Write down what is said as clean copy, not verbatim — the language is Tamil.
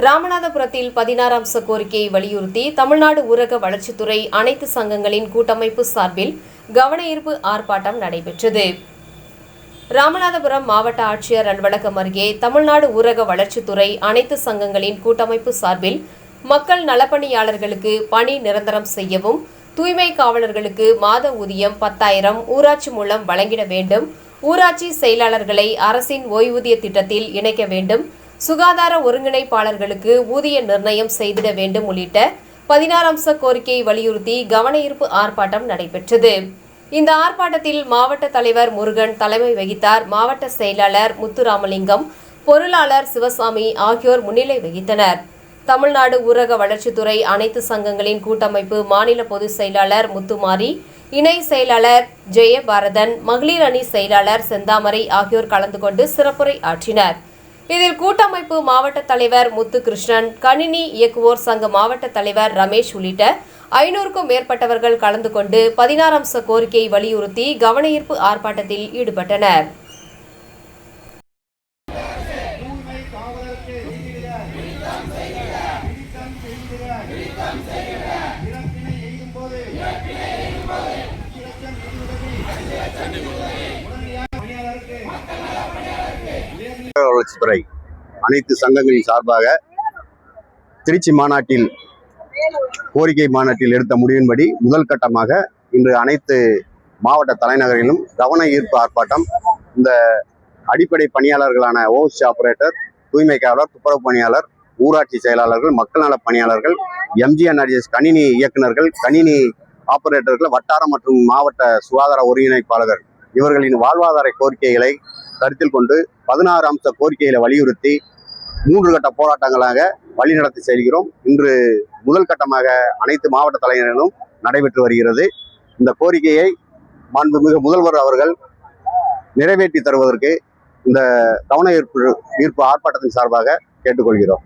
ராமநாதபுரத்தில் 16 அம்ச கோரிக்கையை வலியுறுத்தி தமிழ்நாடு ஊரக வளர்ச்சித்துறை அனைத்து சங்கங்களின் கூட்டமைப்பு சார்பில் கவனஈர்ப்பு ஆர்ப்பாட்டம் நடைபெற்றது. ராமநாதபுரம் மாவட்ட ஆட்சியர் அலுவலகம் அருகே தமிழ்நாடு ஊரக வளர்ச்சித்துறை அனைத்து சங்கங்களின் கூட்டமைப்பு சார்பில் மக்கள் நலப்பணியாளர்களுக்கு பணி நிரந்தரம் செய்யவும், தூய்மை காவலர்களுக்கு மாத ஊதியம் 10,000 ஊராட்சி மூலம் வழங்கிட வேண்டும், ஊராட்சி செயலாளர்களை அரசின் ஓய்வூதிய திட்டத்தில் இணைக்க வேண்டும், சுகாதார ஒருங்கிணைப்பாளர்களுக்கு ஊதிய நிர்ணயம் செய்திட வேண்டும் உள்ளிட்ட 16 அம்ச கோரிக்கையை வலியுறுத்தி கவனஈர்ப்பு ஆர்ப்பாட்டம் நடைபெற்றது. இந்த ஆர்ப்பாட்டத்தில் மாவட்ட தலைவர் முருகன் தலைமை வகித்தார். மாவட்ட செயலாளர் முத்துராமலிங்கம், பொருளாளர் சிவசாமி ஆகியோர் முன்னிலை வகித்தனர். தமிழ்நாடு ஊரக வளர்ச்சித்துறை அனைத்து சங்கங்களின் கூட்டமைப்பு மாநில பொதுச் செயலாளர் முத்துமாரி, இணை செயலாளர் ஜெயபாரதன், மகளிர் அணி செயலாளர் செந்தாமரை ஆகியோர் கலந்து கொண்டு சிறப்புரை ஆற்றினர். இதில் கூட்டமைப்பு மாவட்ட தலைவர் முத்துகிருஷ்ணன், கணினி இயக்குவோர் சங்க மாவட்ட தலைவர் ரமேஷ் உள்ளிட்ட 500க்கும் மேற்பட்டவர்கள் கலந்து கொண்டு 16 அம்ச கோரிக்கையை வலியுறுத்தி கவனஈர்ப்பு ஆர்ப்பாட்டத்தில் ஈடுபட்டனர். வளர்ச்சித்துறை அனைத்து சங்கங்களின் சார்பாக திருச்சி மாநாட்டில் கோரிக்கை மாநாட்டில் எடுத்த முடிவின்படி முதல் கட்டமாக இன்று அனைத்து மாவட்ட தலைநகரிலும் கவன ஈர்ப்பு ஆர்ப்பாட்டம். இந்த அடிப்படை பணியாளர்களான ஓசி ஆபரேட்டர், தூய்மை காவலர், துப்புரவு பணியாளர், ஊராட்சி செயலாளர்கள், மக்கள் நல பணியாளர்கள், எம்ஜிஎன்ஆர்ஜிஎஸ் கணினி இயக்குநர்கள், கணினி ஆபரேட்டர்கள், வட்டார மற்றும் மாவட்ட சுகாதார ஒருங்கிணைப்பாளர்கள் இவர்களின் வாழ்வாதார கோரிக்கைகளை கருத்தில் கொண்டு 16 அம்ச கோரிக்கைகளை வலியுறுத்தி 3 கட்ட போராட்டங்களாக வழிநடத்தி செல்கிறோம். இன்று முதல் கட்டமாக அனைத்து மாவட்ட தலைவர்களும் நடைபெற்று வருகிறது. இந்த கோரிக்கையை மாண்புமிகு முதல்வர் அவர்கள் நிறைவேற்றி தருவதற்கு இந்த கவன ஈர்ப்பு ஆர்ப்பாட்டத்தின் சார்பாக கேட்டுக்கொள்கிறோம்.